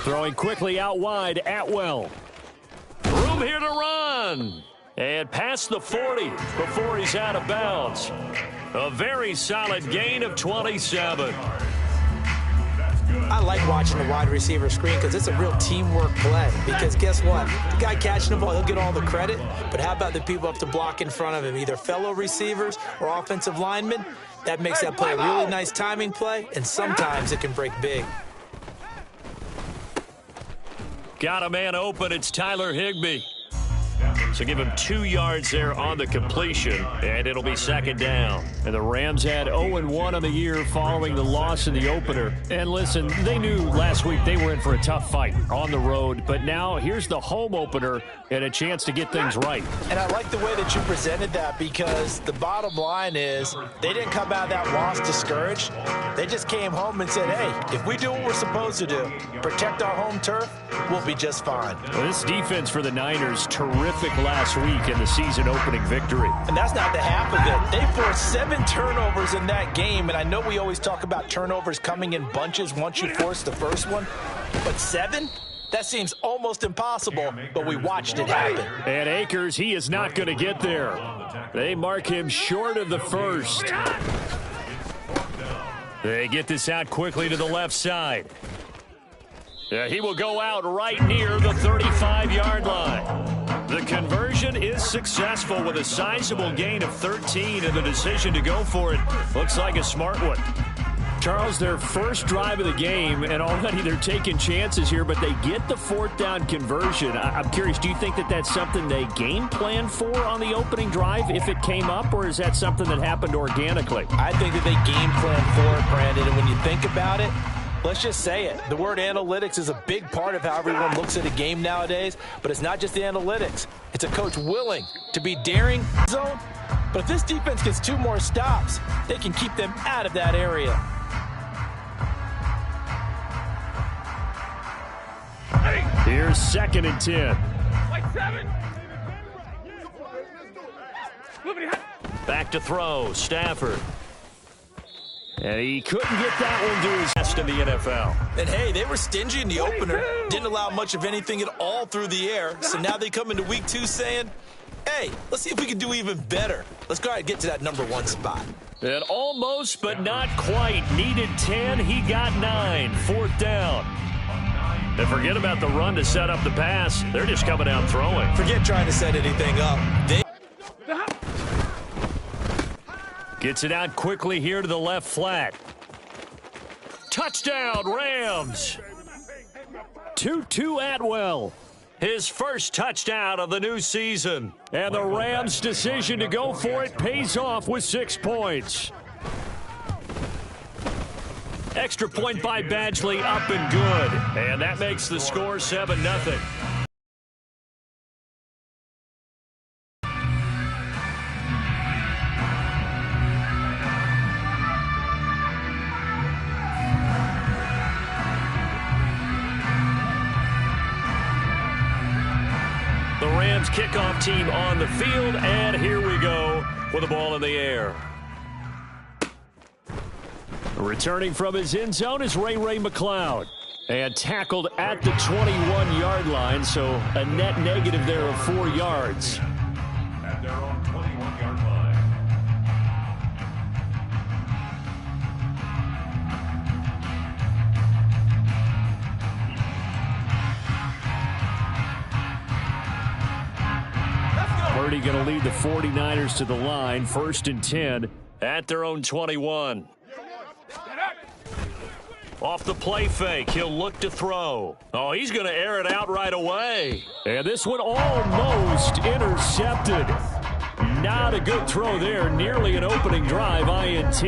Throwing quickly out wide, Atwell. Room here to run. And past the 40 before he's out of bounds. A very solid gain of 27. I like watching the wide receiver screen because it's a real teamwork play. Because guess what? The guy catching the ball, he'll get all the credit. But how about the people up to block in front of him, either fellow receivers or offensive linemen? That makes that play a really nice timing play, and sometimes it can break big. Got a man open. It's Tyler Higbee. So give him 2 yards there on the completion, and it'll be second down. And the Rams had 0-1 on the year following the loss in the opener. And listen, they knew last week they were in for a tough fight on the road, but now here's the home opener and a chance to get things right. And I like the way that you presented that because the bottom line is they didn't come out of that loss discouraged. They just came home and said, hey, if we do what we're supposed to do, protect our home turf, we'll be just fine. Well, this defense for the Niners, terrific last week in the season-opening victory. And that's not the half of it. They forced 7 turnovers in that game, and I know we always talk about turnovers coming in bunches once you force the first one, but 7? That seems almost impossible, but we watched it happen. And Akers, he is not going to get there. They mark him short of the first. They get this out quickly to the left side. He will go out right near the 35-yard line. The conversion is successful with a sizable gain of 13, and the decision to go for it looks like a smart one. Charles, their first drive of the game, and already they're taking chances here, but they get the 4th down conversion. I'm curious, do you think that that's something they game plan for on the opening drive if it came up, or is that something that happened organically? I think that they game plan for it, Brandon, and when you think about it, let's just say it. The word analytics is a big part of how everyone looks at a game nowadays, but it's not just the analytics. It's a coach willing to be daring zone, but if this defense gets 2 more stops, they can keep them out of that area. Here's 2nd and 10. Back to throw, Stafford. And he couldn't get that one to his best in the NFL. And hey, they were stingy in the opener. Didn't allow much of anything at all through the air. So now they come into week 2 saying, hey, let's see if we can do even better. Let's go ahead and get to that number 1 spot. And almost, but not quite. Needed 10, he got 9. 4th down. And forget about the run to set up the pass. They're just coming out throwing. Forget trying to set anything up. Gets it out quickly here to the left flat. Touchdown, Rams. 2-2 Atwell. His first touchdown of the new season. And the Rams' decision to go for it pays off with 6 points. Extra point by Badgley, up and good. And that makes the score 7-0. The Rams kickoff team on the field, and here we go with the ball in the air. Returning from his end zone is Ray McCloud. And tackled at the 21-yard line, so a net negative there of 4 yards. At their own 21-yard line. Purdy going to lead the 49ers to the line. 1st and 10 at their own 21. Off the play fake, he'll look to throw. Oh, he's going to air it out right away. And this one almost intercepted. Not a good throw there. Nearly an opening drive INT.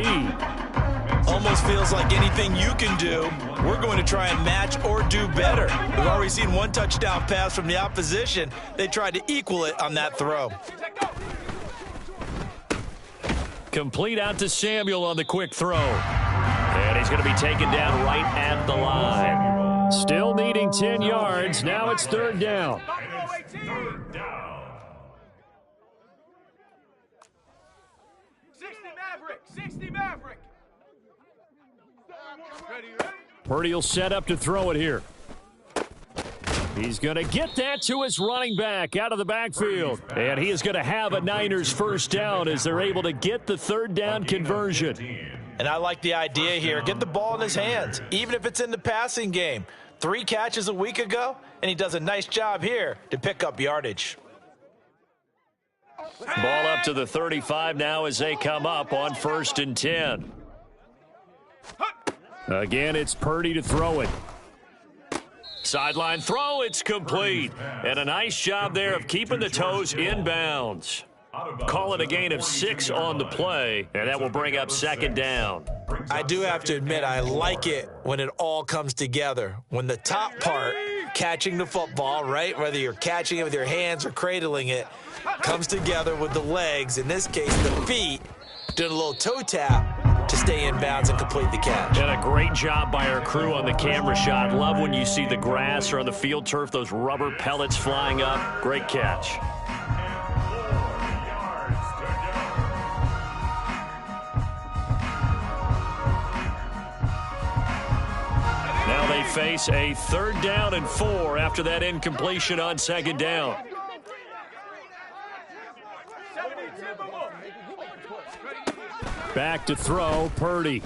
Almost feels like anything you can do, we're going to try and match or do better. We've already seen 1 touchdown pass from the opposition. They tried to equal it on that throw. Complete out to Samuel on the quick throw. And he's going to be taken down right at the line. Still needing 10 yards. Now it's 3rd down. 60 Maverick. Purdy will set up to throw it here. He's going to get that to his running back out of the backfield. And he is going to have a Niners first down as they're able to get the third down conversion. And I like the idea here. Get the ball in his hands, even if it's in the passing game. 3 catches a week ago, and he does a nice job here to pick up yardage. Ball up to the 35 now as they come up on 1st and 10. Again, it's Purdy to throw it. Sideline throw, it's complete. And a nice job there of keeping the toes in bounds. Call it a gain of 6 on the play, and that will bring up 2nd down. I do have to admit, I like it when it all comes together. When the top part, catching the football, right, whether you're catching it with your hands or cradling it, comes together with the legs, in this case the feet, doing a little toe tap to stay in bounds and complete the catch. And a great job by our crew on the camera shot. Love when you see the grass or on the field turf, those rubber pellets flying up. Great catch. Now they face a 3rd down and 4 after that incompletion on 2nd down. Back to throw, Purdy.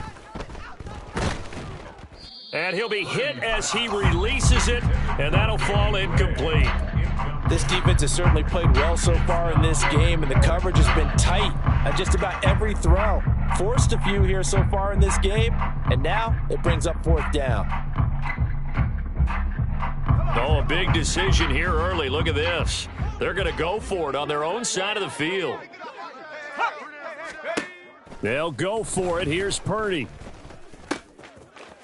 And he'll be hit as he releases it, and that'll fall incomplete. This defense has certainly played well so far in this game, and the coverage has been tight on just about every throw. Forced a few here so far in this game, and now it brings up 4th down. Oh, a big decision here early. Look at this. They're going to go for it on their own side of the field. They'll go for it. Here's Purdy.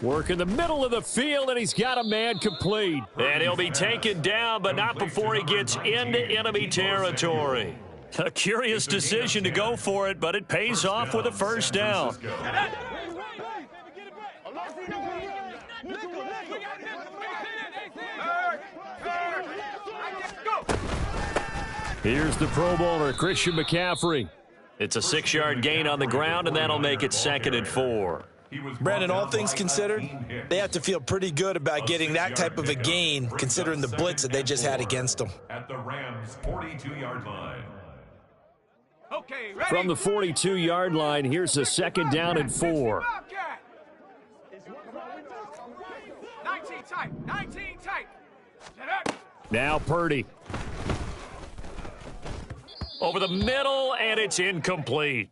Work in the middle of the field, and he's got a man complete. And he'll be taken down, but not before he gets into enemy territory. A curious decision to go for it, but it pays off with a 1st down. Here's the Pro Bowler, Christian McCaffrey. It's a 6-yard gain on the ground, and that'll make it 2nd and 4. Brandon, all things considered, they have to feel pretty good about getting that type of a gain, considering the blitz that they just had against them. At the Rams' 42-yard line. Okay, ready? From the 42-yard line, here's a 2nd down and 4. 19 tight, 19 tight. Now Purdy. Over the middle, and it's incomplete.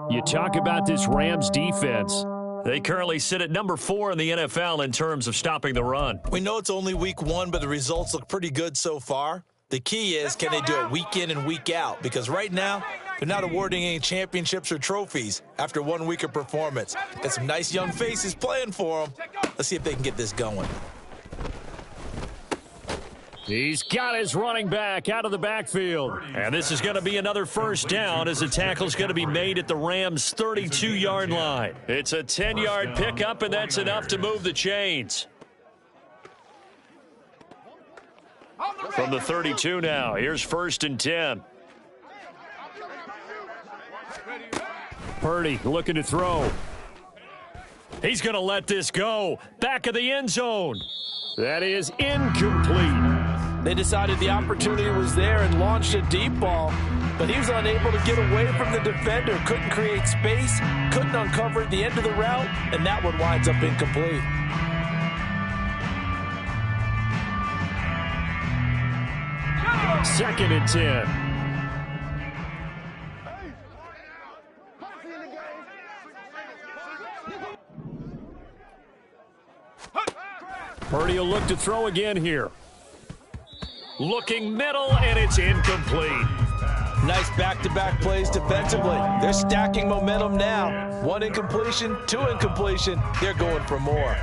You talk about this Rams defense. They currently sit at number 4 in the NFL in terms of stopping the run. We know it's only week 1, but the results look pretty good so far. The key is, can they do it week in and week out? Because right now, they're not awarding any championships or trophies after 1 week of performance. Got some nice young faces playing for them. Let's see if they can get this going. He's got his running back out of the backfield. And this is going to be another 1st down as the tackle's going to be made at the Rams' 32-yard line. It's a 10-yard pickup, and that's enough to move the chains. From the 32 now, here's 1st and 10. Purdy looking to throw. He's going to let this go. Back of the end zone. That is incomplete. They decided the opportunity was there and launched a deep ball, but he was unable to get away from the defender, couldn't create space, couldn't uncover the end of the route, and that one winds up incomplete. Second and 10. Purdy will look to throw again here. Looking middle, and it's incomplete. Nice back-to-back plays defensively. They're stacking momentum now. 1 incompletion, 2 incompletion. They're going for more.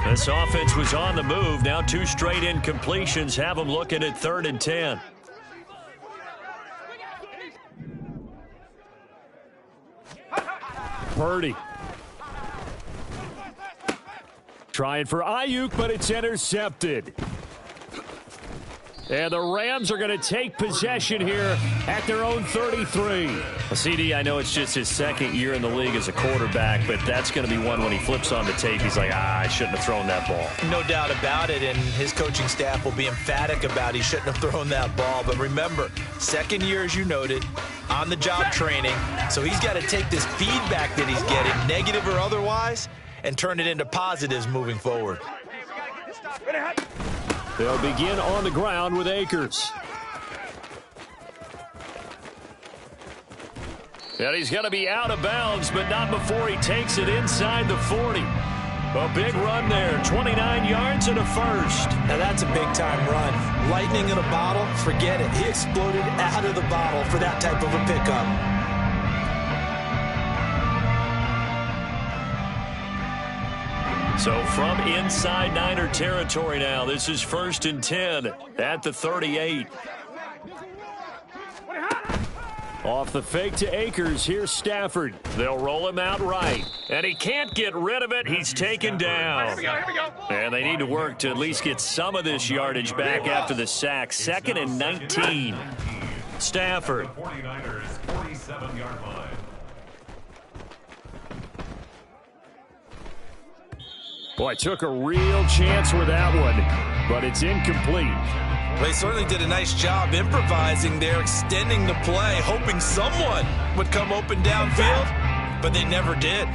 This offense was on the move. Now 2 straight incompletions have them looking at 3rd and 10. Purdy. Trying for Ayuk, but it's intercepted. And the Rams are going to take possession here at their own 33. Well, CD, I know it's just his second year in the league as a quarterback, but that's going to be one when he flips on the tape. He's like, I shouldn't have thrown that ball. No doubt about it, and his coaching staff will be emphatic about he shouldn't have thrown that ball. But remember, second year, as you noted, on-the-job training, so he's got to take this feedback that he's getting, negative or otherwise, and turn it into positives moving forward. They'll begin on the ground with Akers. And he's going to be out of bounds, but not before he takes it inside the 40. A big run there, 29 yards and a first. Now that's a big-time run. Lightning in a bottle, forget it. He exploded out of the bottle for that type of a pickup. So from inside Niner territory now, this is 1st and 10 at the 38. Off the fake to Akers, here's Stafford. They'll roll him out right. And he can't get rid of it. He's taken down. And they need to work to at least get some of this yardage back after the sack. 2nd and 19. Stafford. 49ers 47-yard line. Boy, took a real chance with that one, but it's incomplete. They certainly did a nice job improvising there, extending the play, hoping someone would come open downfield, but they never did.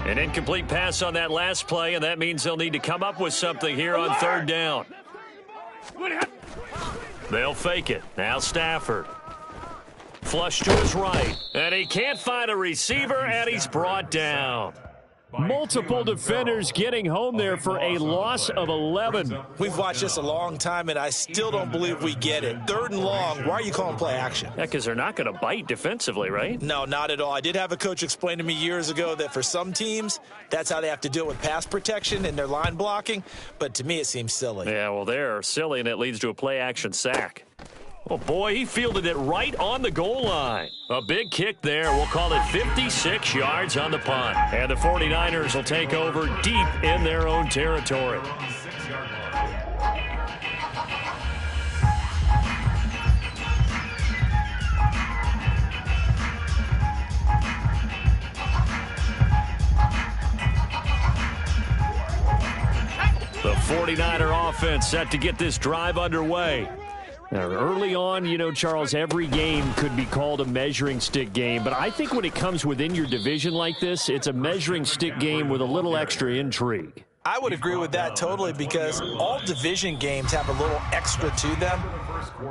An incomplete pass on that last play, and that means they'll need to come up with something here on 3rd down. They'll fake it. Now Stafford. Flush to his right, and he can't find a receiver, and he's brought down. Multiple defenders getting home there for a loss of 11. We've watched this a long time, and I still don't believe we get it. 3rd and long, why are you calling play action? Yeah, because they're not going to bite defensively, right? No, not at all. I did have a coach explain to me years ago that for some teams, that's how they have to deal with pass protection and their line blocking, but to me it seems silly. Yeah, well, they're silly, and it leads to a play action sack. Oh, boy, he fielded it right on the goal line. A big kick there. We'll call it 56 yards on the punt. And the 49ers will take over deep in their own territory. The 49er offense set to get this drive underway. Now, early on, you know, Charles, every game could be called a measuring stick game, but I think when it comes within your division like this, it's a measuring stick game with a little extra intrigue. I would agree with that totally because all division games have a little extra to them.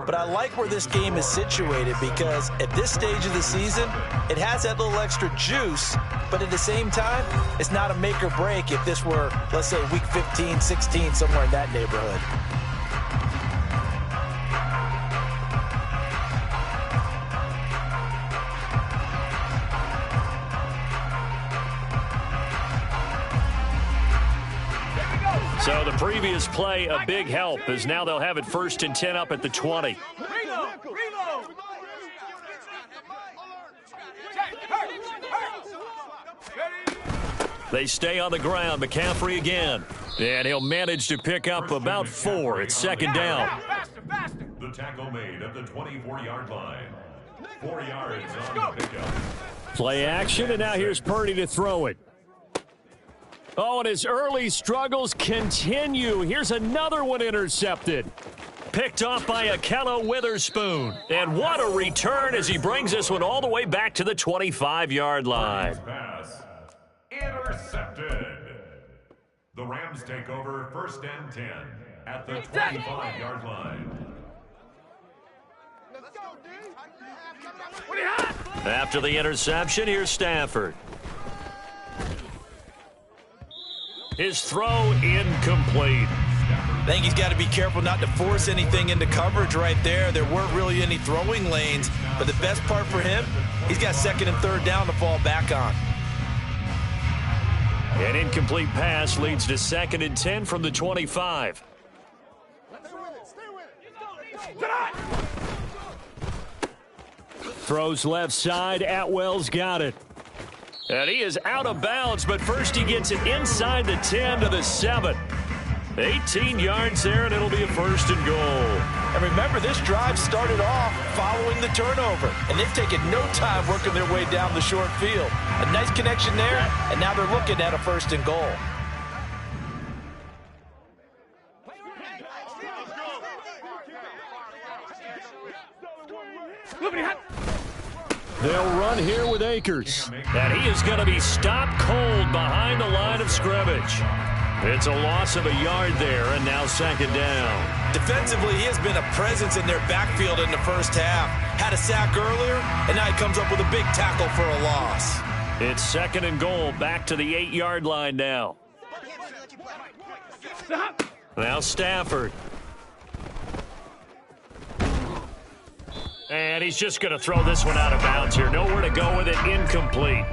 But I like where this game is situated because at this stage of the season, it has that little extra juice, but at the same time, it's not a make or break if this were, let's say, week 15, 16, somewhere in that neighborhood. So the previous play, a big help, as now they'll have it 1st and 10 up at the 20. They stay on the ground. McCaffrey again. And he'll manage to pick up about 4. It's 2nd down. The tackle made at the 24-yard line. 4 yards on the pickup. Play action, and now here's Purdy to throw it. Oh, and his early struggles continue. Here's another one intercepted. Picked off by Ahkello Witherspoon. And what a return as he brings this one all the way back to the 25-yard line. Pass intercepted. The Rams take over 1st and 10 at the 25-yard line. After the interception, here's Stafford. His throw incomplete. I think he's got to be careful not to force anything into coverage right there. There weren't really any throwing lanes, but the best part for him, he's got 2nd and 3rd down to fall back on. An incomplete pass leads to 2nd and 10 from the 25. Throws left side. Atwell's got it. And he is out of bounds, but first he gets it inside the 10 to the 7. 18 yards there, and it'll be a 1st and goal. And remember, this drive started off following the turnover, and they've taken no time working their way down the short field. A nice connection there, and now they're looking at a 1st and goal. They'll run here with Akers. And he is going to be stopped cold behind the line of scrimmage. It's a loss of a yard there, and now 2nd down. Defensively, he has been a presence in their backfield in the first half. Had a sack earlier, and now he comes up with a big tackle for a loss. It's 2nd and goal, back to the 8-yard line now. Now Stafford. And he's just going to throw this one out of bounds here. Nowhere to go with it, incomplete.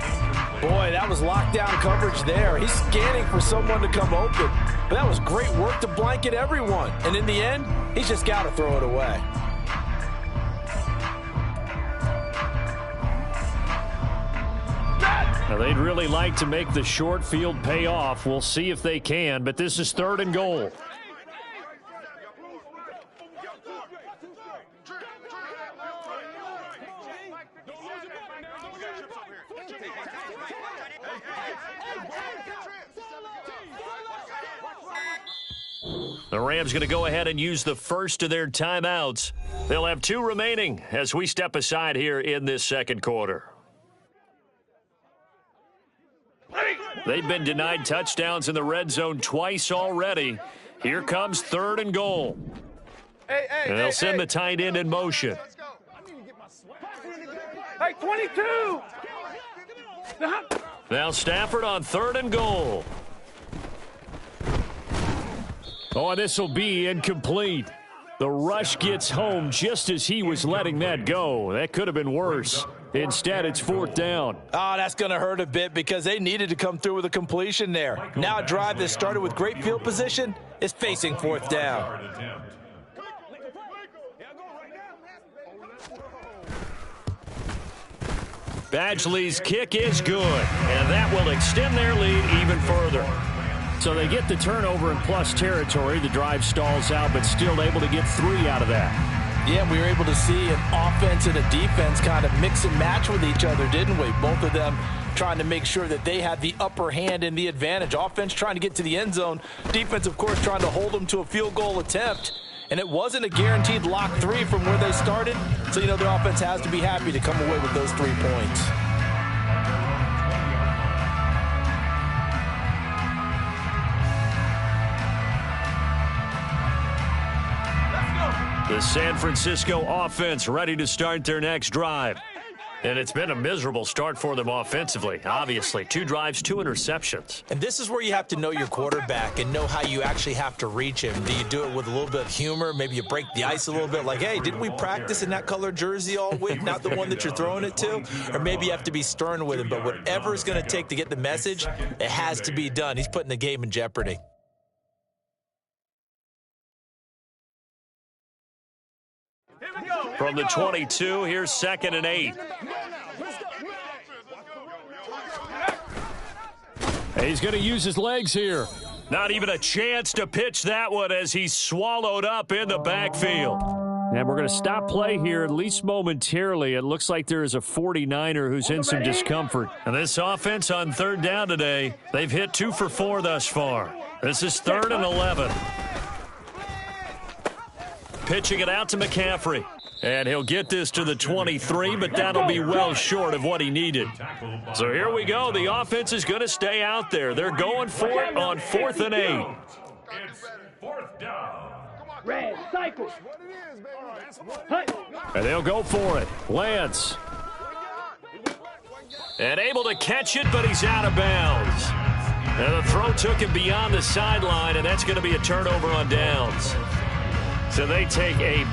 Boy, that was lockdown coverage there. He's scanning for someone to come open. But that was great work to blanket everyone. And in the end, he's just got to throw it away. Now, they'd really like to make the short field pay off. We'll see if they can, but this is 3rd and goal. The Rams going to go ahead and use the first of their timeouts. They'll have 2 remaining as we step aside here in this 2nd quarter. They've been denied touchdowns in the red zone twice already. Here comes 3rd and goal. And they'll send the tight end in motion. Hey, 22! Now Stafford on 3rd and goal. Oh, and this will be incomplete. The rush gets home just as he was letting that go. That could have been worse. Instead, it's 4th down. Oh, that's going to hurt a bit because they needed to come through with a completion there. Now a drive that started with great field position is facing 4th down. Badgley's kick is good, and that will extend their lead even further. So they get the turnover in plus territory. The drive stalls out, but still able to get 3 out of that. Yeah, we were able to see an offense and a defense kind of mix and match with each other, didn't we? Both of them trying to make sure that they had the upper hand and the advantage. Offense trying to get to the end zone. Defense, of course, trying to hold them to a field goal attempt. And it wasn't a guaranteed lock 3 from where they started. So, you know, their offense has to be happy to come away with those 3 points. The San Francisco offense ready to start their next drive. And it's been a miserable start for them offensively, obviously. 2 drives, 2 interceptions. And this is where you have to know your quarterback and know how you actually have to reach him. Do you do it with a little bit of humor? Maybe you break the ice a little bit, like, hey, didn't we practice in that colored jersey all week, not the one that you're throwing it to? Or maybe you have to be stern with him. But whatever it's going to take to get the message, it has to be done. He's putting the game in jeopardy. From the 22, here's 2nd and 8. He's going to use his legs here. Not even a chance to pitch that one as he's swallowed up in the backfield. And we're going to stop play here, at least momentarily. It looks like there is a 49er who's in some discomfort. And this offense on 3rd down today, they've hit 2 for 4 thus far. This is 3rd and 11. Pitching it out to McCaffrey. And he'll get this to the 23, but that'll be well short of what he needed. So here we go. The offense is going to stay out there. They're going for it on 4th and 8. It's 4th down. Red, cycle. And they'll go for it. Lance. And able to catch it, but he's out of bounds. And the throw took him beyond the sideline, and that's going to be a turnover on downs. So they take a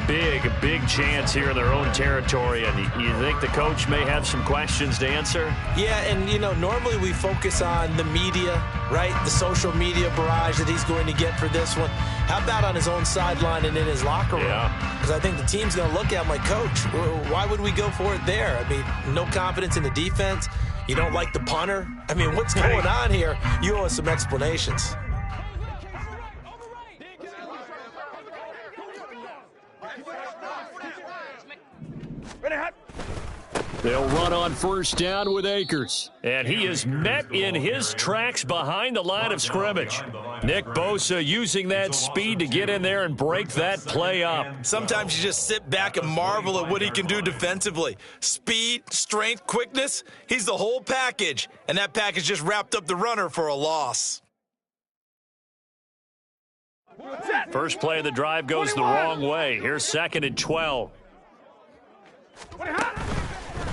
big chance here in their own territory, and you think the coach may have some questions to answer? Yeah, and, you know, normally we focus on the media, right, the social media barrage that he's going to get for this one. How about on his own sideline and in his locker room? Because I think the team's going to look at him like, Coach, why would we go for it there? I mean, no confidence in the defense. You don't like the punter? I mean, what's going on here? You owe us some explanations. run on first down with Akers. And he is met in his tracks behind the line of scrimmage. Nick Bosa using that speed to get in there and break that play up. Sometimes you just sit back and marvel at what he can do defensively. Speed, strength, quickness, he's the whole package. And that package just wrapped up the runner for a loss. First play of the drive goes the wrong way. Here's 2nd and 12.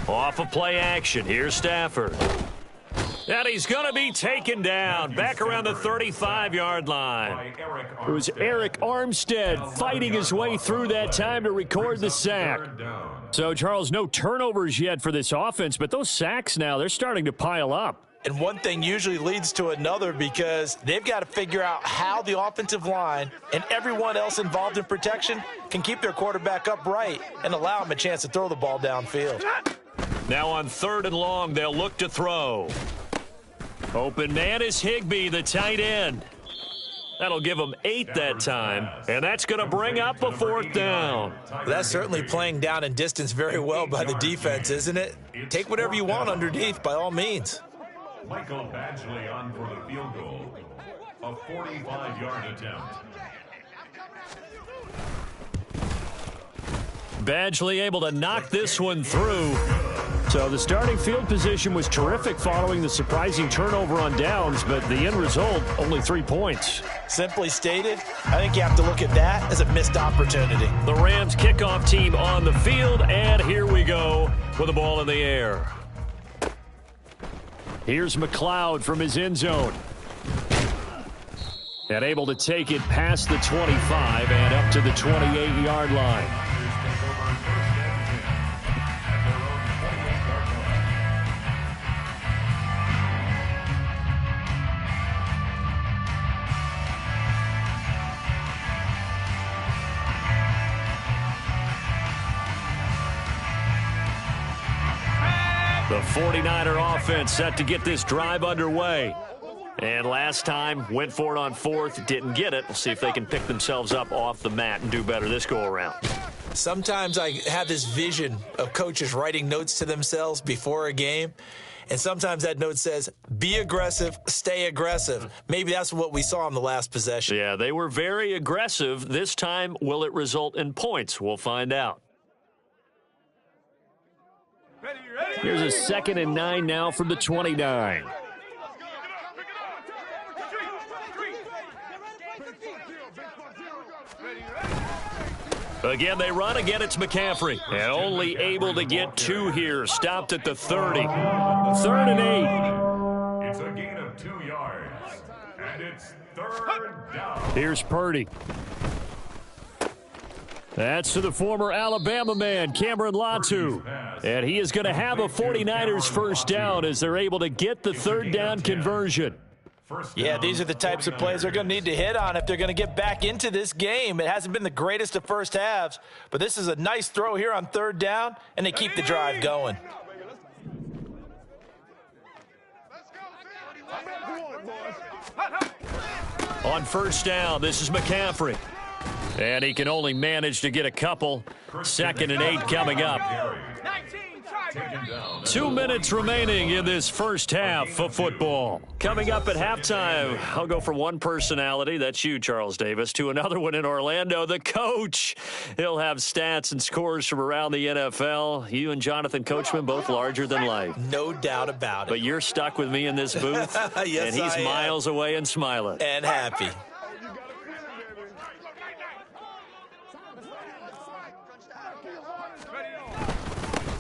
Off of play action. Here's Stafford. And he's going to be taken down back around the 35-yard line. It was Eric Armstead fighting his way through that time to record the sack. So, Charles, no turnovers yet for this offense, but those sacks now, they're starting to pile up. And one thing usually leads to another because they've got to figure out how the offensive line and everyone else involved in protection can keep their quarterback upright and allow him a chance to throw the ball downfield. Now on 3rd and long, they'll look to throw. Open man is Higbee, the tight end. That'll give them 8 that time, and that's going to bring up a 4th down. That's certainly playing down in distance very well by the defense, isn't it? Take whatever you want underneath, by all means. Michael Badgley on for the field goal. A 45-yard attempt. Badgley able to knock this one through. So the starting field position was terrific following the surprising turnover on downs, but the end result, only 3 points. Simply stated, I think you have to look at that as a missed opportunity. The Rams kickoff team on the field, and here we go with the ball in the air. Here's McLeod from his end zone. And able to take it past the 25 and up to the 28-yard line. The 49er offense set to get this drive underway. And last time, went for it on 4th, didn't get it. We'll see if they can pick themselves up off the mat and do better this go-around. Sometimes I have this vision of coaches writing notes to themselves before a game, and sometimes that note says, be aggressive, stay aggressive. Maybe that's what we saw in the last possession. Yeah, they were very aggressive. This time, will it result in points? We'll find out. Here's a 2nd and 9 now from the 29. Again, they run. Again, it's McCaffrey. And only able to get 2 here. Stopped at the 30. 3rd and 8. It's a gain of 2 yards. And it's 3rd down. Here's Purdy. That's to the former Alabama man, Cameron Latu. And he is going to have a 49ers first down as they're able to get the 3rd down conversion. Yeah, these are the types of plays they're going to need to hit on if they're going to get back into this game. It hasn't been the greatest of first halves, but this is a nice throw here on 3rd down, and they keep the drive going. On first down, this is McCaffrey. And he can only manage to get a couple. 2nd and 8 coming up. 2 minutes remaining in this first half of football. Coming up at halftime, I'll go from one personality, that's you, Charles Davis, to another one in Orlando, the coach. He'll have stats and scores from around the NFL. You and Jonathan Coachman, both larger than life. No doubt about it. But you're stuck with me in this booth, yes, and he's miles away and smiling. And happy.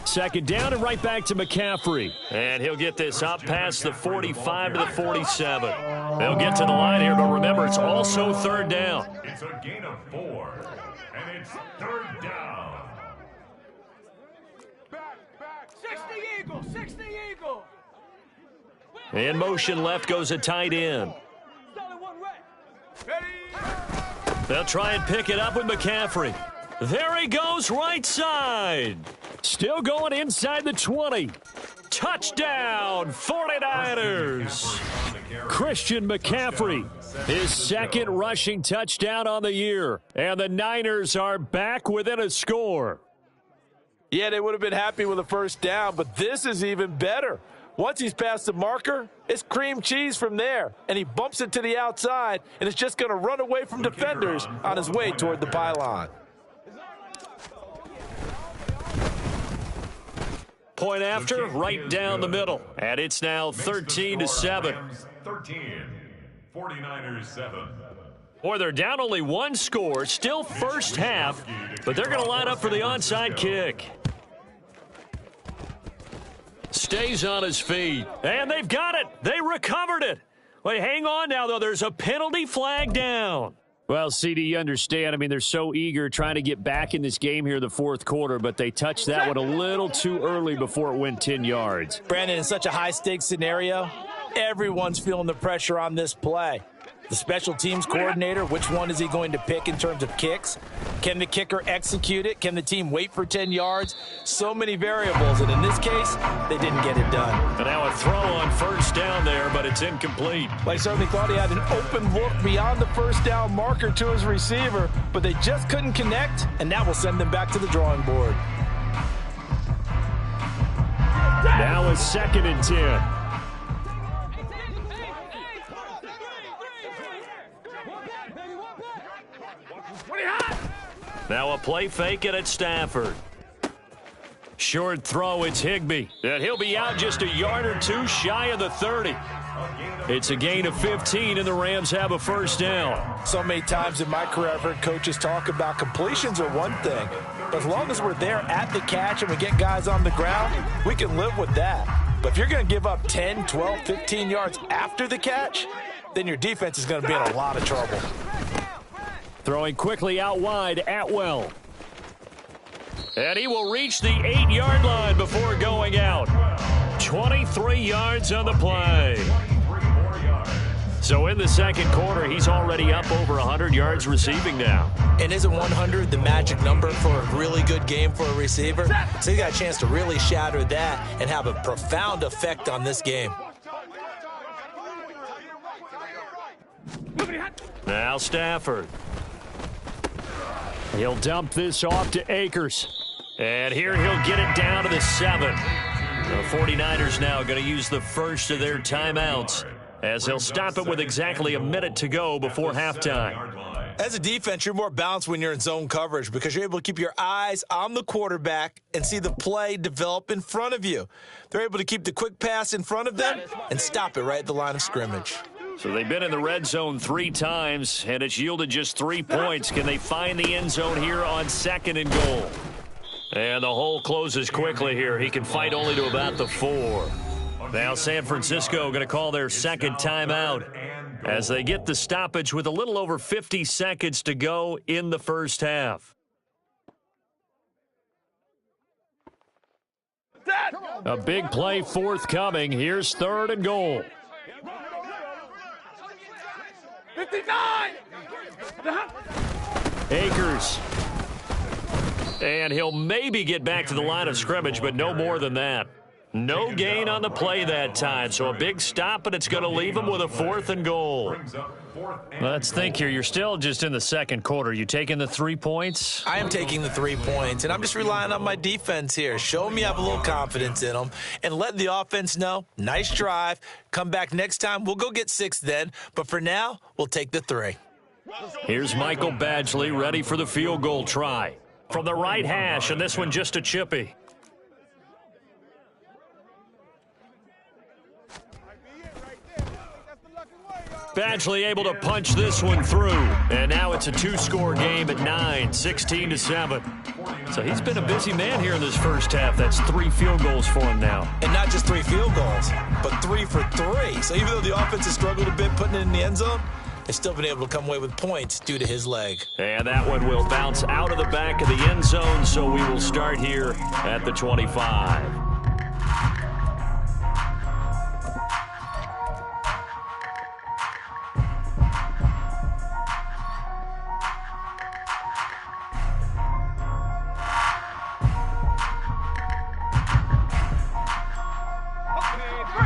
Second down and right back to McCaffrey. And he'll get this up past the 45 to the 47. They'll get to the line here, but remember, it's also 3rd down. It's a gain of 4, and it's 3rd down. Back. 60 Eagle, 60 Eagle. In motion left goes a tight end. They'll try and pick it up with McCaffrey. There he goes, right side. Still going inside the 20. Touchdown, 49ers. Christian McCaffrey, his 2nd rushing touchdown on the year. And the Niners are back within a score. Yeah, they would have been happy with a first down, but this is even better. Once he's past the marker, it's cream cheese from there, and he bumps it to the outside, and it's just going to run away from defenders on his way toward the pylon. Point after, right down the middle, and it's now 13-7. 13, 49ers 7. Boy, they're down only one score, still first half, but they're going to line up for the onside kick. Stays on his feet, and they've got it. They recovered it. Wait, hang on now, though. There's a penalty flag down. Well, CD, you understand. I mean, they're so eager trying to get back in this game here in the fourth quarter, but they touched that one a little too early before it went 10 yards. Brandon, in such a high-stakes scenario, everyone's feeling the pressure on this play. The special teams coordinator, which one is he going to pick in terms of kicks? Can the kicker execute it? Can the team wait for 10 yards? So many variables, and in this case, they didn't get it done. And now a throw on first down there, but it's incomplete. They certainly thought he had an open look beyond the first down marker to his receiver, but they just couldn't connect, and that will send them back to the drawing board. Now a 2nd and 10. Now a play fake it at Stafford. Short throw, it's Higbee. And he'll be out just a yard or two shy of the 30. It's a gain of 15, and the Rams have a first down. So many times in my career, I've heard coaches talk about completions are one thing, but as long as we're there at the catch and we get guys on the ground, we can live with that. But if you're going to give up 10, 12, 15 yards after the catch, then your defense is going to be in a lot of trouble. Throwing quickly out wide, Atwell. And he will reach the 8-yard line before going out. 23 yards on the play. So in the second quarter, he's already up over 100 yards receiving now. And isn't 100 the magic number for a really good game for a receiver? So he got a chance to really shatter that and have a profound effect on this game. Now Stafford. He'll dump this off to Akers. And here he'll get it down to the 7. The 49ers now going to use the first of their timeouts as they'll stop it with exactly a minute to go before halftime. As a defense, you're more balanced when you're in zone coverage because you're able to keep your eyes on the quarterback and see the play develop in front of you. They're able to keep the quick pass in front of them and stop it right at the line of scrimmage. So they've been in the red zone 3 times, and it's yielded just 3 points. Can they find the end zone here on 2nd and goal? And the hole closes quickly here. He can fight only to about the 4. Now San Francisco going to call their second timeout as they get the stoppage with a little over 50 seconds to go in the first half. A big play forthcoming. Here's 3rd and goal. 59! Akers. And he'll maybe get back to the line of scrimmage, but no more than that. No gain on the play that time, so a big stop, and it's going to leave him with a 4th and goal. Let's think here. You're still just in the second quarter. You taking the 3 points? I am taking the 3 points, and I'm just relying on my defense here. Show me you have a little confidence in them, and let the offense know, nice drive. Come back next time. We'll go get 6 then, but for now, we'll take the 3. Here's Michael Badgley ready for the field goal try. From the right hash, and this one just a chippy. Badgley able to punch this one through. And now it's a 2-score game at 9, 16-7. So he's been a busy man here in this first half. That's 3 field goals for him now. And not just 3 field goals, but 3 for 3. So even though the offense has struggled a bit putting it in the end zone, they've still been able to come away with points due to his leg. And that one will bounce out of the back of the end zone, so we will start here at the 25.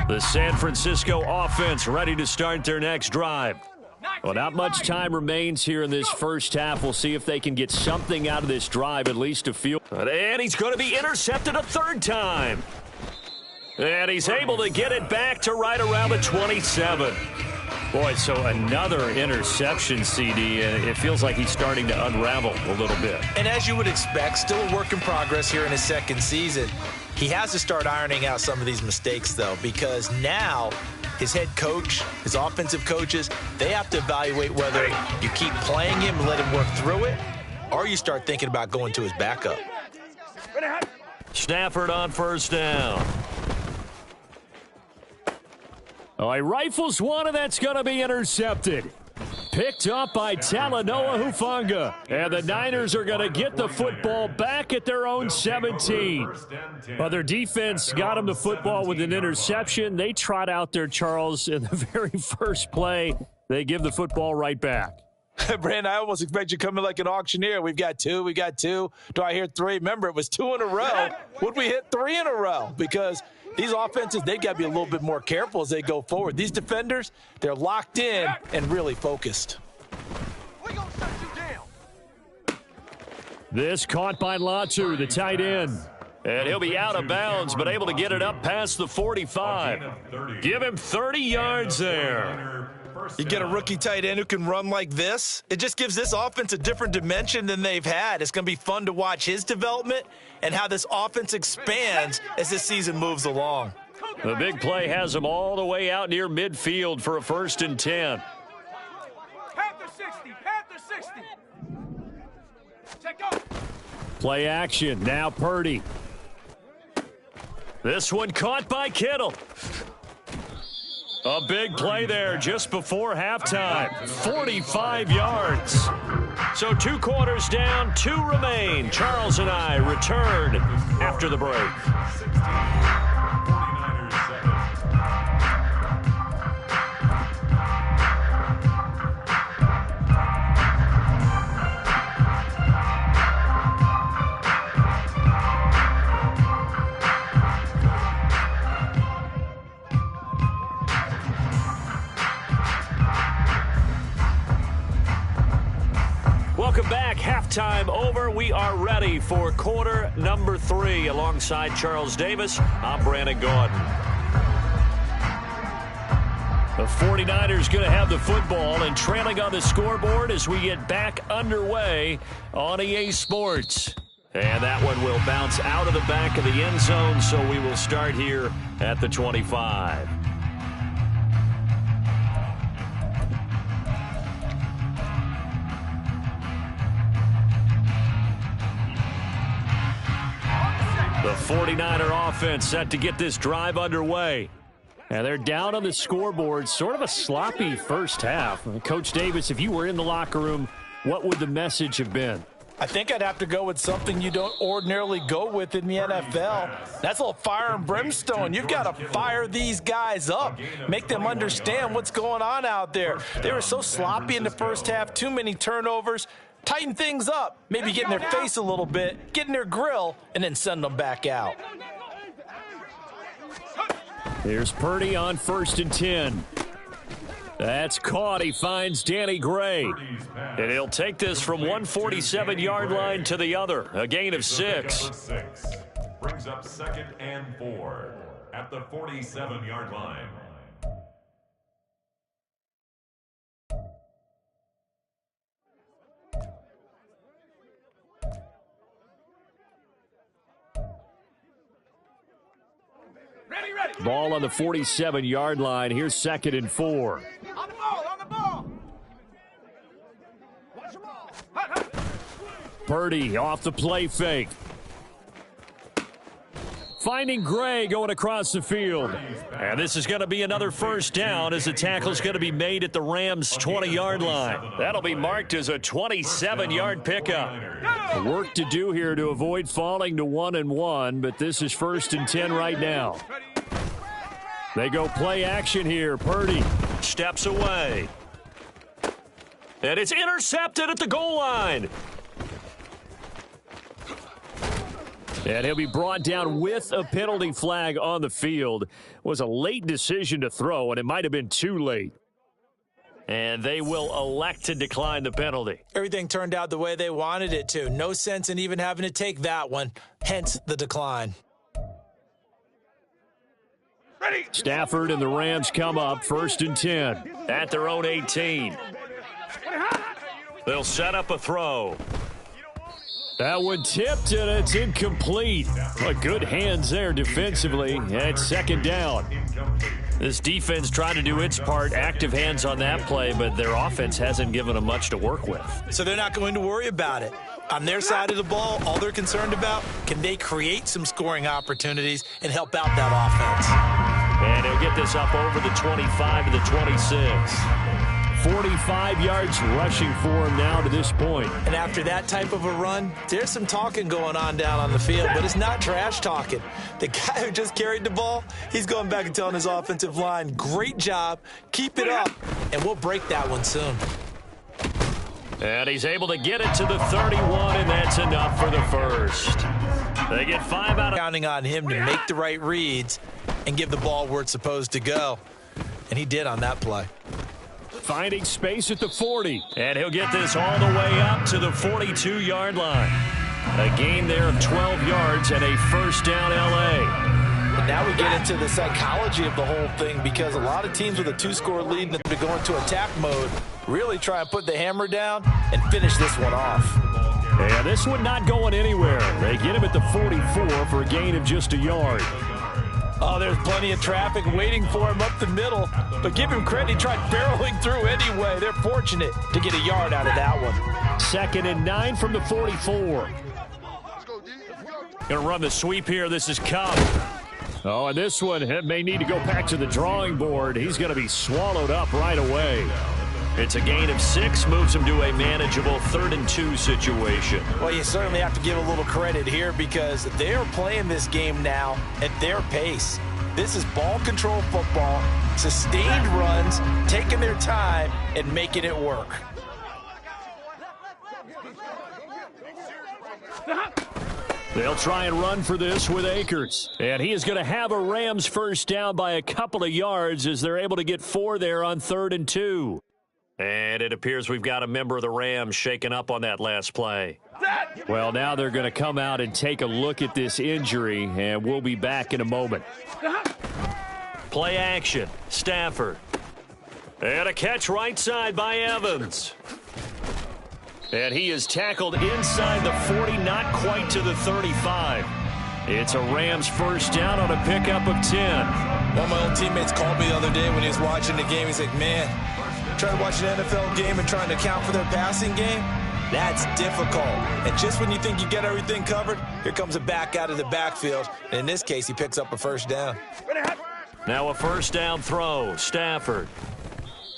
The San Francisco offense ready to start their next drive. Well, not much time remains here in this first half. We'll see if they can get something out of this drive, at least a field. And he's going to be intercepted a third time. And he's able to get it back to right around the 27. Boy, so another interception, CD, and it feels like he's starting to unravel a little bit. And as you would expect, still a work in progress here in his second season. He has to start ironing out some of these mistakes, though, because now his head coach, his offensive coaches, they have to evaluate whether you keep playing him and let him work through it, or you start thinking about going to his backup. Stafford on first down. Oh, he rifles one, and that's going to be intercepted. Picked up by Talanoa Hufanga. And the Niners are going to get the football back at their own 17. Well, their defense got them the football with an interception. They trot out there, Charles, in the very first play. They give the football right back. Brandon, I almost expect you to come in like an auctioneer. We've got two. Do I hear three? Remember, it was 2 in a row. Would we hit 3 in a row? Because these offenses, they've got to be a little bit more careful as they go forward. These defenders, they're locked in and really focused. We're going to shut you down. This caught by Latu, the tight end. And he'll be out of bounds, but able to get it up past the 45. Give him 30 yards there. You get a rookie tight end who can run like this, it just gives this offense a different dimension than they've had. It's going to be fun to watch his development and how this offense expands as this season moves along. The big play has him all the way out near midfield for a 1st and 10. Panther 60, Panther 60. Check out. Play action, now Purdy. This one caught by Kittle. A big play there just before halftime. 45 yards. So 2 quarters down, 2 remain. Charles and I return after the break. 49ers 7. Welcome back. Halftime over. We are ready for quarter number 3. Alongside Charles Davis, I'm Brandon Gaudin. The 49ers going to have the football and trailing on the scoreboard as we get back underway on EA Sports. And that one will bounce out of the back of the end zone, so we will start here at the 25. The 49er offense set to get this drive underway. And they're down on the scoreboard. Sort of a sloppy first half. Coach Davis, if you were in the locker room, what would the message have been? I think I'd have to go with something you don't ordinarily go with in the NFL. That's a little fire and brimstone. You've got to fire these guys up, make them understand what's going on out there. They were so sloppy in the first half, too many turnovers. Tighten things up, maybe get in their face a little bit, get in their grill, and then send them back out. Here's Purdy on 1st and 10. That's caught. He finds Danny Gray. And he'll take this from 147-yard line to the other. A gain of 6. Brings up 2nd and 4 at the 47-yard line. Ready. Ball on the 47-yard line. Here's 2nd and 4. On the ball. Watch the ball. Hut. Purdy off the play fake. Finding Gray going across the field. And this is going to be another 1st down as the tackle's going to be made at the Rams' 20-yard line. That'll be marked as a 27-yard pickup. Work to do here to avoid falling to 1-1, but this is 1st and 10 right now. They go play action here. Purdy Steps away. And it's intercepted at the goal line. And he'll be brought down with a penalty flag on the field. It was a late decision to throw, and it might have been too late. And they will elect to decline the penalty. Everything turned out the way they wanted it to. No sense in even having to take that one, hence the decline. Stafford and the Rams come up 1st and 10 at their own 18. They'll set up a throw. That one tipped, and it's incomplete. But good hands there defensively at 2nd down. This defense trying to do its part, active hands on that play, but their offense hasn't given them much to work with. So they're not going to worry about it. On their side of the ball, all they're concerned about, can they create some scoring opportunities and help out that offense? And he'll get this up over the 25 to the 26. 45 yards rushing for him now to this point. And after that type of a run, there's some talking going on down on the field, but it's not trash talking. The guy who just carried the ball, he's going back and telling his offensive line, great job, keep it up, and we'll break that one soon. And he's able to get it to the 31, and that's enough for the first. They get 5 out of... Counting on him to make the right reads and give the ball where it's supposed to go. And he did on that play. Finding space at the 40. And he'll get this all the way up to the 42-yard line. A gain there of 12 yards and a 1st down L.A. And now we get into the psychology of the whole thing, because a lot of teams with a 2-score lead that go into attack mode really try and put the hammer down and finish this one off. Yeah, this one not going anywhere. They get him at the 44 for a gain of just a yard. Oh, there's plenty of traffic waiting for him up the middle. But give him credit, he tried barreling through anyway. They're fortunate to get a yard out of that one. 2nd and 9 from the 44. Gonna run the sweep here. This is Cobb. Oh, and this one may need to go back to the drawing board. He's going to be swallowed up right away. It's a gain of 6, moves him to a manageable 3rd and 2 situation. Well, you certainly have to give a little credit here, because they are playing this game now at their pace. This is ball control football, sustained runs, taking their time and making it work. They'll try and run for this with Akers. And he is going to have a Rams 1st down by a couple of yards as they're able to get 4 there on 3rd and 2. And it appears we've got a member of the Rams shaken up on that last play. Well, now they're going to come out and take a look at this injury, and we'll be back in a moment. Play action. Stafford. And a catch right side by Evans. And he is tackled inside the 40, not quite to the 35. It's a Rams 1st down on a pickup of 10. One of my old teammates called me the other day when he was watching the game. He's like, man, trying to watch an NFL game and trying to account for their passing game, that's difficult. And just when you think you get everything covered, here comes a back out of the backfield. And in this case, he picks up a 1st down. Now a 1st down throw. Stafford.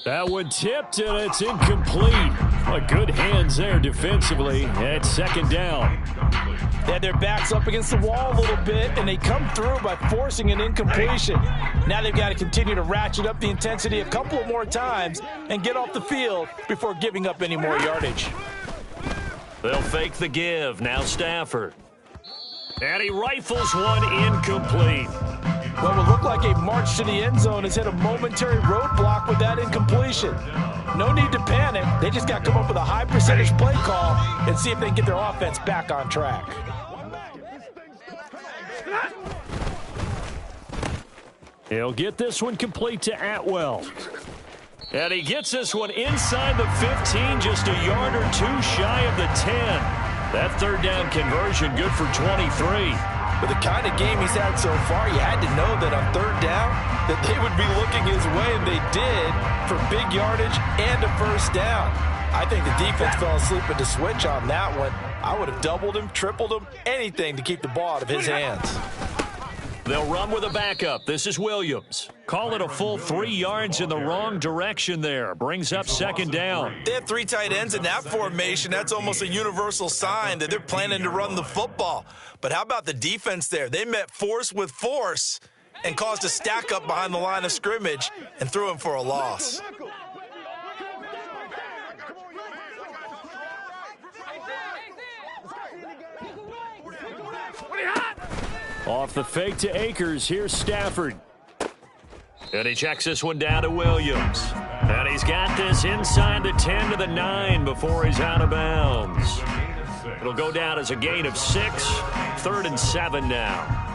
That one tipped, and it's incomplete. But good hands there defensively at 2nd down. They had their backs up against the wall a little bit, and they come through by forcing an incompletion. Now they've got to continue to ratchet up the intensity a couple of more times and get off the field before giving up any more yardage. They'll fake the give. Now Stafford. And he rifles one incomplete. What would look like a march to the end zone has hit a momentary roadblock with that incompletion. No need to panic. They just got to come up with a high percentage play call and see if they can get their offense back on track. He'll get this one complete to Atwell. And he gets this one inside the 15, just a yard or 2 shy of the 10. That 3rd down conversion good for 23. With the kind of game he's had so far, you had to know that on 3rd down that they would be looking his way, and they did, for big yardage and a 1st down. I think the defense fell asleep at the switch on that one. I would have doubled him, tripled him, anything to keep the ball out of his hands. They'll run with a backup. This is Williams. Call it a full 3 yards in the wrong direction there. Brings up 2nd down. They have 3 tight ends in that formation. That's almost a universal sign that they're planning to run the football. But how about the defense there? They met force with force and caused a stack up behind the line of scrimmage and threw him for a loss. Off the fake to Akers. Here's Stafford. And he checks this one down to Williams. And he's got this inside the 10 to the 9 before he's out of bounds. It'll go down as a gain of 6, 3rd and 7 now.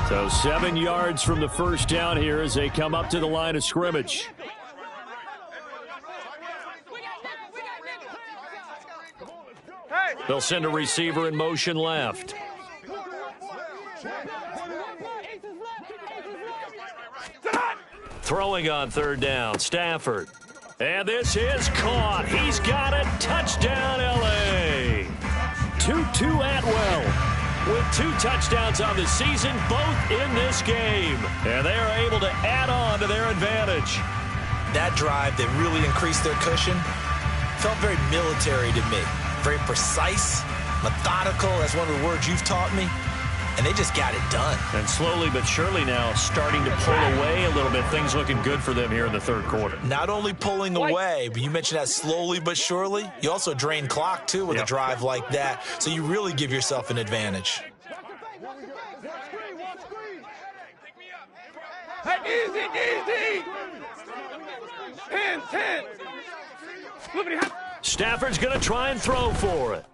So 7 yards from the first down here as they come up to the line of scrimmage. They'll send a receiver in motion left. Throwing on 3rd down, Stafford. And this is caught. He's got it. Touchdown, L.A. Tutu Atwell with 2 touchdowns on the season, both in this game. And they are able to add on to their advantage. That drive that really increased their cushion felt very military to me. Very precise, methodical. That's one of the words you've taught me. And they just got it done. And slowly but surely now starting to pull away a little bit. Things looking good for them here in the 3rd quarter. Not only pulling away, but you mentioned that slowly but surely. You also drain clock, too, with a drive like that. So you really give yourself an advantage. Hey, easy. 10. Stafford's going to try and throw for it.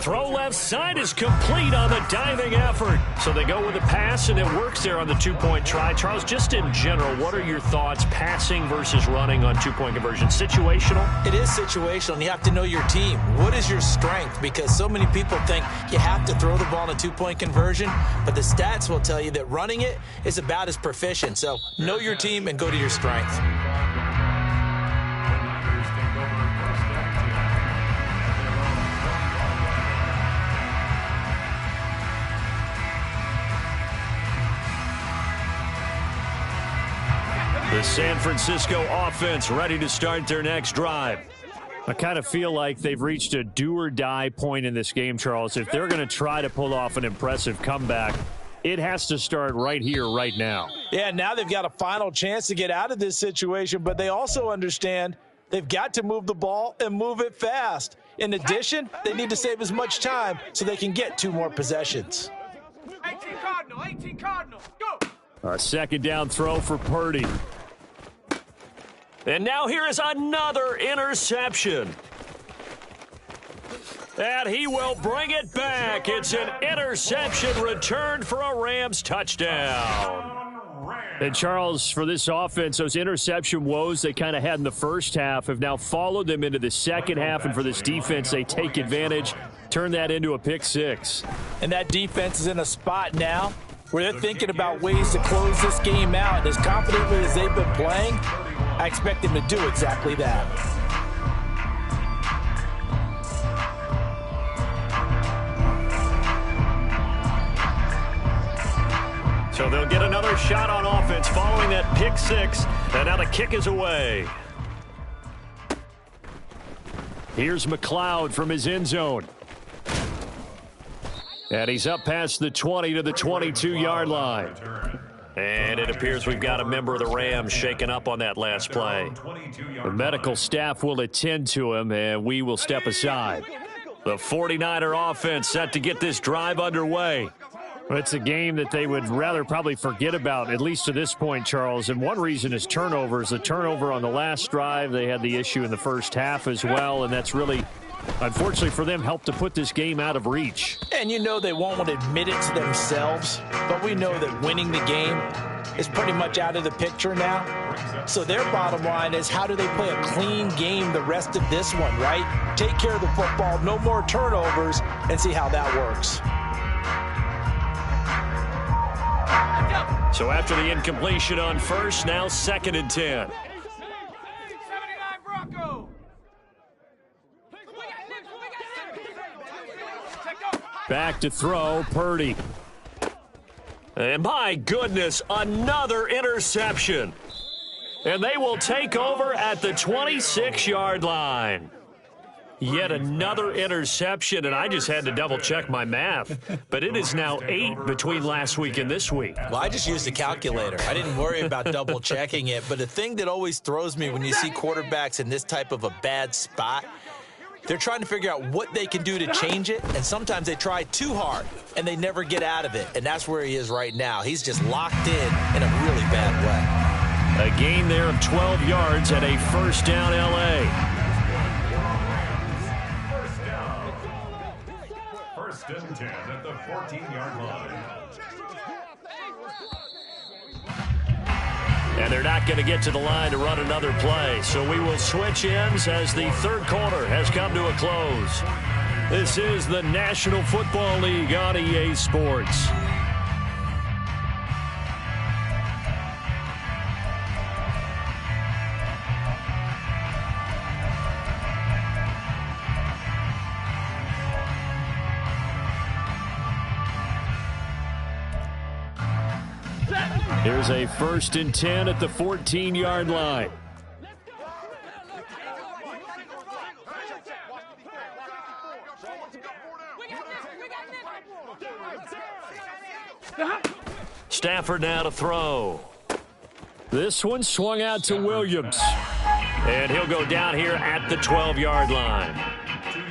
Throw left side is complete on the diving effort. So they go with a pass, and it works there on the 2-point try. Charles, just in general, what are your thoughts passing versus running on 2-point conversion? Situational? It is situational, and you have to know your team. What is your strength? Because so many people think you have to throw the ball in a 2-point conversion, but the stats will tell you that running it is about as proficient. So know your team and go to your strength. The San Francisco offense ready to start their next drive. I kind of feel like they've reached a do-or-die point in this game, Charles. If they're going to try to pull off an impressive comeback, it has to start right here, right now. Yeah, now they've got a final chance to get out of this situation, but they also understand they've got to move the ball and move it fast. In addition, they need to save as much time so they can get 2 more possessions. 18 Cardinal, go! A 2nd down throw for Purdy. And now here is another interception. And he will bring it back. It's an interception returned for a Rams touchdown. And, Charles, for this offense, those interception woes they kind of had in the first half have now followed them into the second half. And for this defense, they take advantage, turn that into a pick 6. And that defense is in a spot now where they're thinking about ways to close this game out. And as confidently as they've been playing, I expect them to do exactly that. So they'll get another shot on offense following that pick 6. And now the kick is away. Here's McLeod from his end zone. And he's up past the 20 to the 22-yard line. And it appears we've got a member of the Rams shaken up on that last play. The medical staff will attend to him, and we will step aside. The 49er offense set to get this drive underway. It's a game that they would rather probably forget about, at least to this point, Charles. And one reason is turnovers. The turnover on the last drive, they had the issue in the first half as well, and that's really, unfortunately for them, helped to put this game out of reach. And you know they won't want to admit it to themselves, but we know that winning the game is pretty much out of the picture now. So their bottom line is, how do they play a clean game the rest of this one, right? Take care of the football, no more turnovers, and see how that works. So after the incompletion on first, now 2nd and 10. 79 Bronco. Back to throw, Purdy. And my goodness, another interception. And they will take over at the 26-yard line. Yet another interception, and I just had to double-check my math. But it is now 8 between last week and this week. Well, I just used a calculator. I didn't worry about double-checking it. But the thing that always throws me when you see quarterbacks in this type of a bad spot They're trying to figure out what they can do to change it, and sometimes they try too hard, and they never get out of it, and that's where he is right now. He's just locked in a really bad way. A gain there of 12 yards and a first down, L.A. First and 10 at the 14-yard line. And they're not going to get to the line to run another play. So we will switch ends as the third quarter has come to a close. This is the National Football League on EA Sports. Here's a first and 10 at the 14-yard line. Stafford now to throw. This one swung out to Williams. And he'll go down here at the 12-yard line.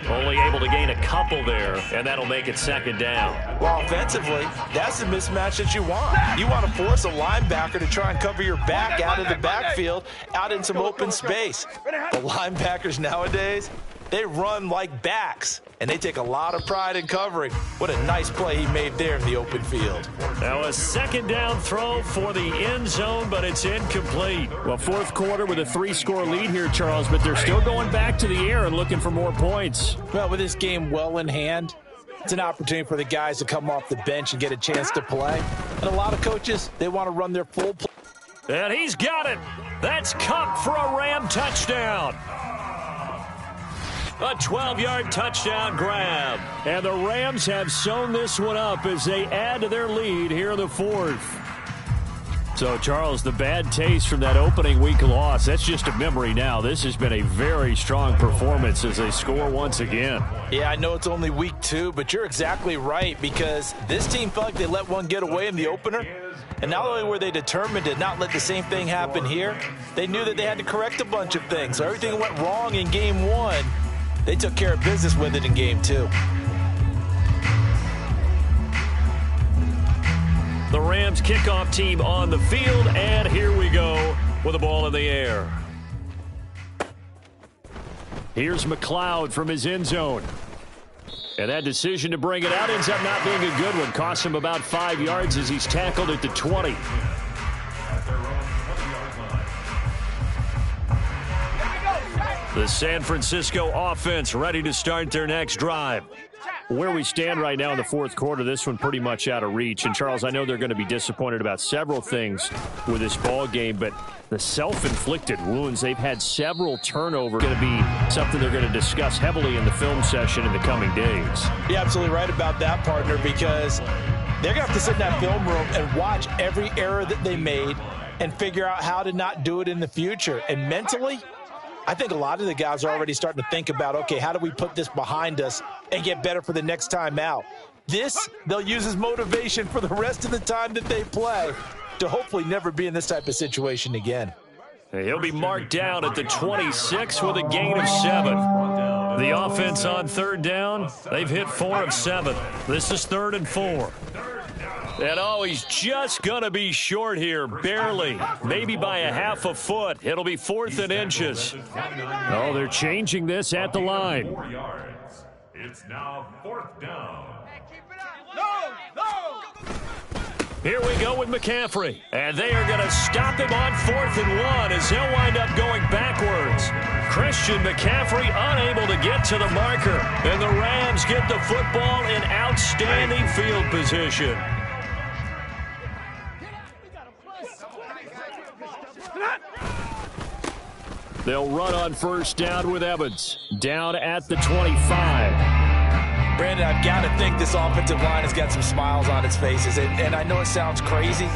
Only able to gain a couple there, and that'll make it second down. Well, offensively, that's the mismatch that you want. You want to force a linebacker to try and cover your back out of the backfield, out in some open space. The linebackers nowadays, they run like backs, and they take a lot of pride in covering. What a nice play he made there in the open field. Now a second down throw for the end zone, but it's incomplete. Well, fourth quarter with a 3-score lead here, Charles, but they're still going back to the air and looking for more points. Well, with this game well in hand, it's an opportunity for the guys to come off the bench and get a chance to play. And a lot of coaches, they want to run their full play. And he's got it. That's Kupp for a Ram touchdown. A 12-yard touchdown grab. And the Rams have sewn this one up as they add to their lead here in the fourth. So, Charles, the bad taste from that opening week loss, that's just a memory now. This has been a very strong performance as they score once again. Yeah, I know it's only week 2, but you're exactly right, because this team felt like they let one get away in the opener. And not only were they determined to not let the same thing happen here, they knew that they had to correct a bunch of things. So everything went wrong in game 1. They took care of business with it in game 2. The Rams kickoff team on the field, and here we go with the ball in the air. Here's McLeod from his end zone. And that decision to bring it out ends up not being a good one. Costs him about 5 yards as he's tackled at the 20. The San Francisco offense ready to start their next drive. Where we stand right now in the fourth quarter, this one pretty much out of reach. And, Charles, I know they're going to be disappointed about several things with this ball game, but the self-inflicted wounds, they've had several turnovers. Going to be something they're going to discuss heavily in the film session in the coming days. You're absolutely right about that, partner, because they're going to have to sit in that film room and watch every error that they made and figure out how to not do it in the future. And mentally, I think a lot of the guys are already starting to think about, okay, how do we put this behind us and get better for the next time out? This, they'll use as motivation for the rest of the time that they play to hopefully never be in this type of situation again. He'll be marked down at the 26 with a gain of 7. The offense on third down, they've hit 4 of 7. This is 3rd and 4. And, oh, he's just going to be short here, barely, maybe by a half a foot. It'll be 4th and inches. Oh, they're changing this at the line. 4 yards. It's now 4th down. Here we go with McCaffrey. And they are going to stop him on 4th and 1 as he'll wind up going backwards. Christian McCaffrey unable to get to the marker. And the Rams get the football in outstanding field position. They'll run on first down with Evans. Down at the 25. Brandon, I've got to think this offensive line has got some smiles on its faces. And I know it sounds crazy,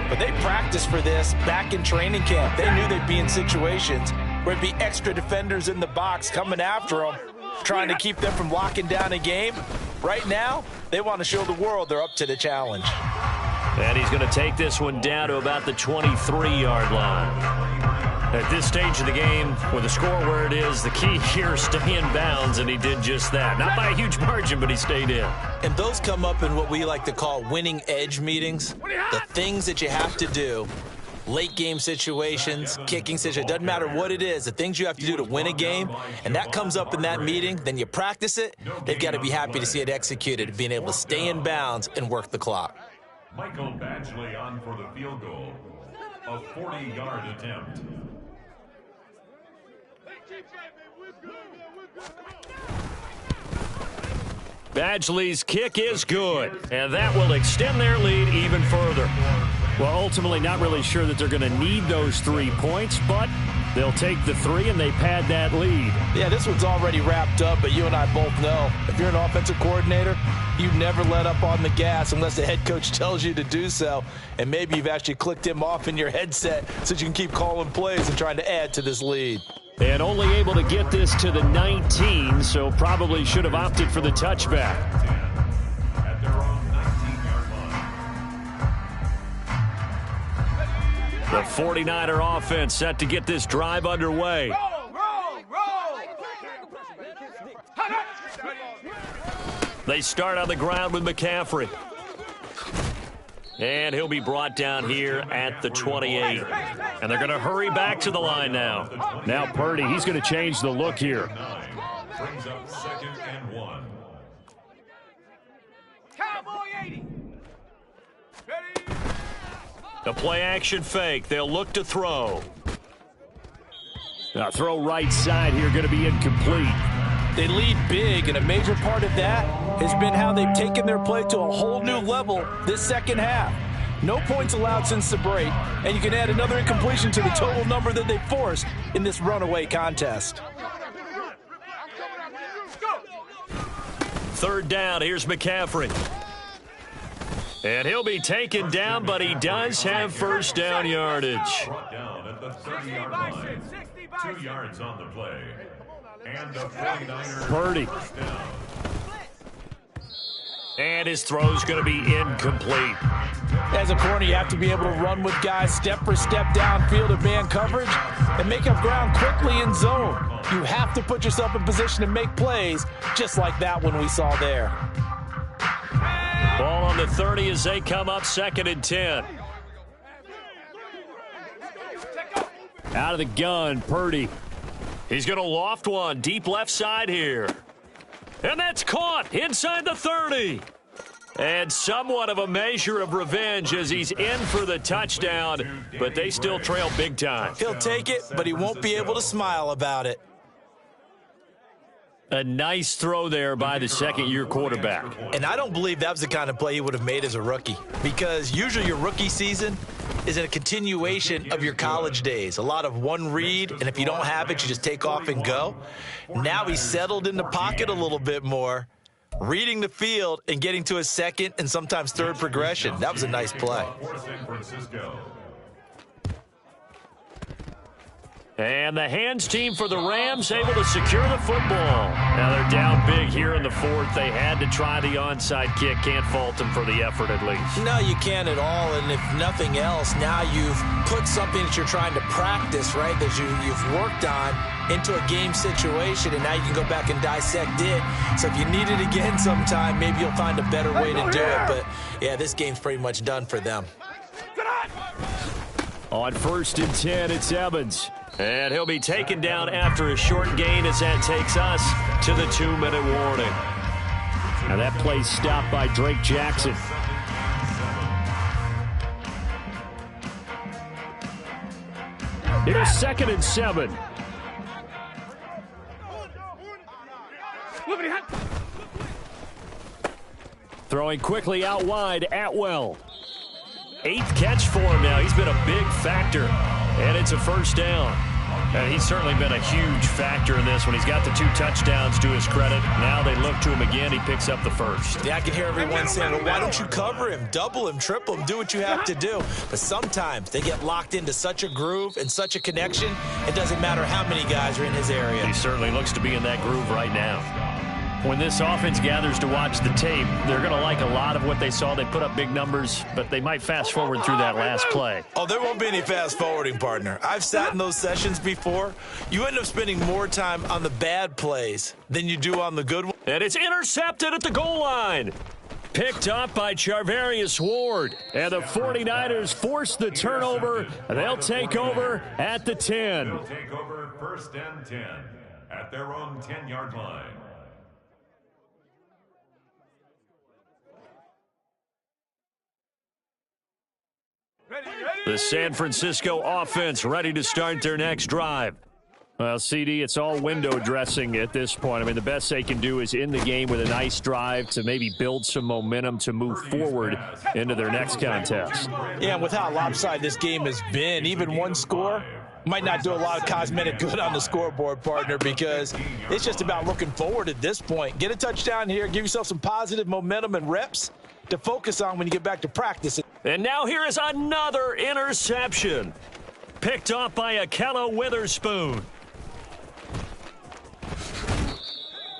but they practiced for this back in training camp. They knew they'd be in situations where it'd be extra defenders in the box coming after them, trying to keep them from locking down a game. Right now, they want to show the world they're up to the challenge. And he's going to take this one down to about the 23-yard line. At this stage of the game, with the score where it is, the key here is stay in bounds, and he did just that. Not by a huge margin, but he stayed in. And those come up in what we like to call winning edge meetings. The things that you have to do, late game situations, kicking situations, doesn't matter what it is, the things you have to do to win a game, and that comes up in that meeting, then you practice it, they've got to be happy to see it executed, being able to stay in bounds and work the clock. Michael Badgley on for the field goal. A 40-yard attempt. Badgley's kick is good, and that will extend their lead even further. Well, ultimately, not really sure that they're going to need those 3 points, but they'll take the 3 and they pad that lead. Yeah, this one's already wrapped up, but you and I both know if you're an offensive coordinator, you never let up on the gas unless the head coach tells you to do so, and maybe you've actually clicked him off in your headset so you can keep calling plays and trying to add to this lead. And only able to get this to the 19, so probably should have opted for the touchback. At their own 19-yard line. The 49er offense set to get this drive underway. They start on the ground with McCaffrey. And he'll be brought down here at the 28. And they're going to hurry back to the line now. Now Purdy, he's going to change the look here. Brings up 2nd and 1. Cowboy 80. Ready? The play action fake. They'll look to throw. Now throw right side here, going to be incomplete. They lead big, and a major part of that has been how they've taken their play to a whole new level this second half. No points allowed since the break, and you can add another incompletion to the total number that they forced in this runaway contest. 3rd down, here's McCaffrey. And he'll be taken down, but he does have first down yardage. Brought down at the 30-yard line. 2 yards on the play. And the 49ers Purdy. first down. And his throw's going to be incomplete. As a corner, you have to be able to run with guys step for step downfield in man coverage and make up ground quickly in zone. You have to put yourself in position to make plays just like that one we saw there. Ball on the 30 as they come up 2nd and 10. Out of the gun, Purdy. He's going to loft one deep left side here. And that's caught inside the 30. And somewhat of a measure of revenge as he's in for the touchdown, but they still trail big time. He'll take it, but he won't be able to smile about it. A nice throw there by the second-year quarterback. And I don't believe that was the kind of play he would have made as a rookie, because usually your rookie season is a continuation of your college days. A lot of one read, and if you don't have it, you just take off and go. Now he's settled in the pocket a little bit more, reading the field and getting to his second and sometimes third progression. That was a nice play. For San Francisco. And the hands team for the Rams able to secure the football. Now they're down big here in the 4th. They had to try the onside kick. Can't fault them for the effort at least. No, you can't at all. And if nothing else, now you've put something that you're trying to practice, right, that you've worked on into a game situation, and now you can go back and dissect it. So if you need it again sometime, maybe you'll find a better way to do it. But, yeah, this game's pretty much done for them. On 1st and 10, it's Evans. And he'll be taken down after a short gain as that takes us to the 2-minute warning. Now that play stopped by Drake Jackson. It is 2nd and 7. Throwing quickly out wide, Atwell. 8th catch for him now. He's been a big factor, and it's a first down. And he's certainly been a huge factor in this one. He's got the 2 touchdowns to his credit. Now they look to him again. He picks up the first. Yeah, I can hear everyone saying, well, why don't you cover him, double him, triple him, do what you have to do. But sometimes they get locked into such a groove and such a connection, it doesn't matter how many guys are in his area. He certainly looks to be in that groove right now. When this offense gathers to watch the tape, they're going to like a lot of what they saw. They put up big numbers, but they might fast forward through that last play. Oh, there won't be any fast forwarding, partner. I've sat in those sessions before. You end up spending more time on the bad plays than you do on the good ones. And it's intercepted at the goal line. Picked up by Charvarius Ward. And the 49ers force the turnover. They'll take over at the 10. They'll take over 1st and 10 at their own 10-yard line. The San Francisco offense ready to start their next drive. Well, CD, it's all window dressing at this point. I mean, the best they can do is in the game with a nice drive to maybe build some momentum to move forward into their next contest. Yeah, and with how lopsided this game has been, even one score might not do a lot of cosmetic good on the scoreboard, partner, because it's just about looking forward at this point. Get a touchdown here, give yourself some positive momentum and reps to focus on when you get back to practice. And now here is another interception. Picked off by Ahkello Witherspoon.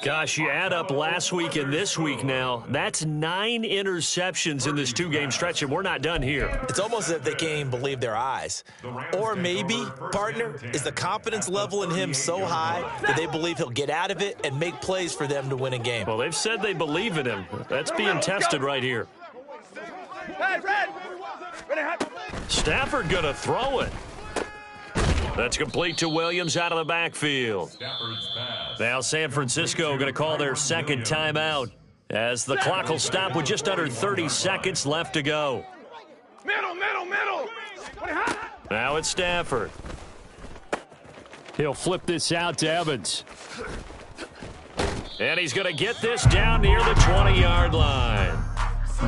Gosh, you add up last week and this week now, that's 9 interceptions in this 2-game stretch, and we're not done here. It's almost as if they can't even believe their eyes. Or maybe, partner, is the confidence level in him so high that they believe he'll get out of it and make plays for them to win a game. Well, they've said they believe in him. That's being tested right here. Stafford going to throw it. That's complete to Williams out of the backfield. Now San Francisco going to call their second timeout as the clock will stop with just under 30 seconds left to go. Middle. Now it's Stafford. He'll flip this out to Evans. And he's going to get this down near the 20-yard line.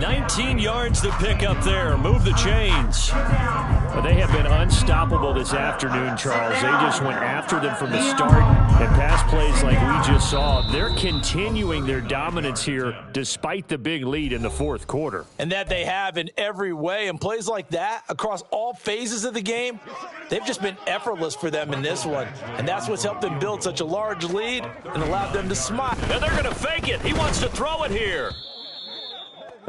19 yards to pick up there. Move the chains. But they have been unstoppable this afternoon, Charles. They just went after them from the start and pass plays like we just saw. They're continuing their dominance here despite the big lead in the fourth quarter. And that they have in every way. And plays like that across all phases of the game, they've just been effortless for them in this one. And that's what's helped them build such a large lead and allowed them to smile. And they're going to fake it. He wants to throw it here.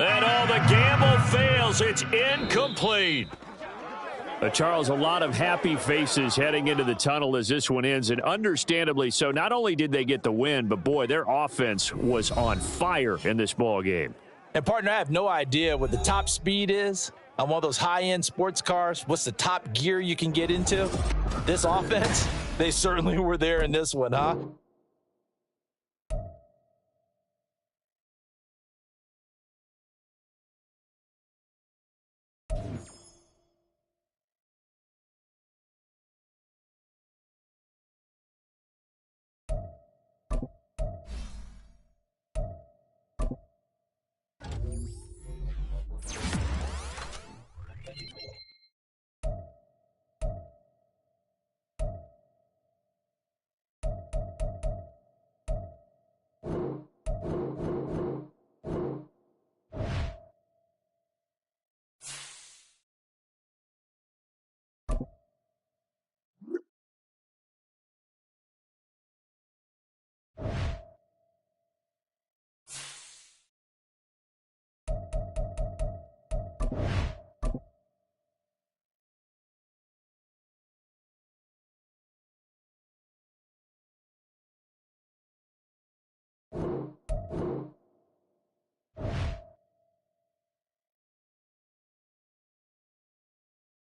And all the gamble fails. It's incomplete. Charles, a lot of happy faces heading into the tunnel as this one ends, and understandably so. Not only did they get the win, but, boy, their offense was on fire in this ball game. And, partner, I have no idea what the top speed is on one of those high-end sports cars. What's the top gear you can get into? This offense, they certainly were there in this one, huh?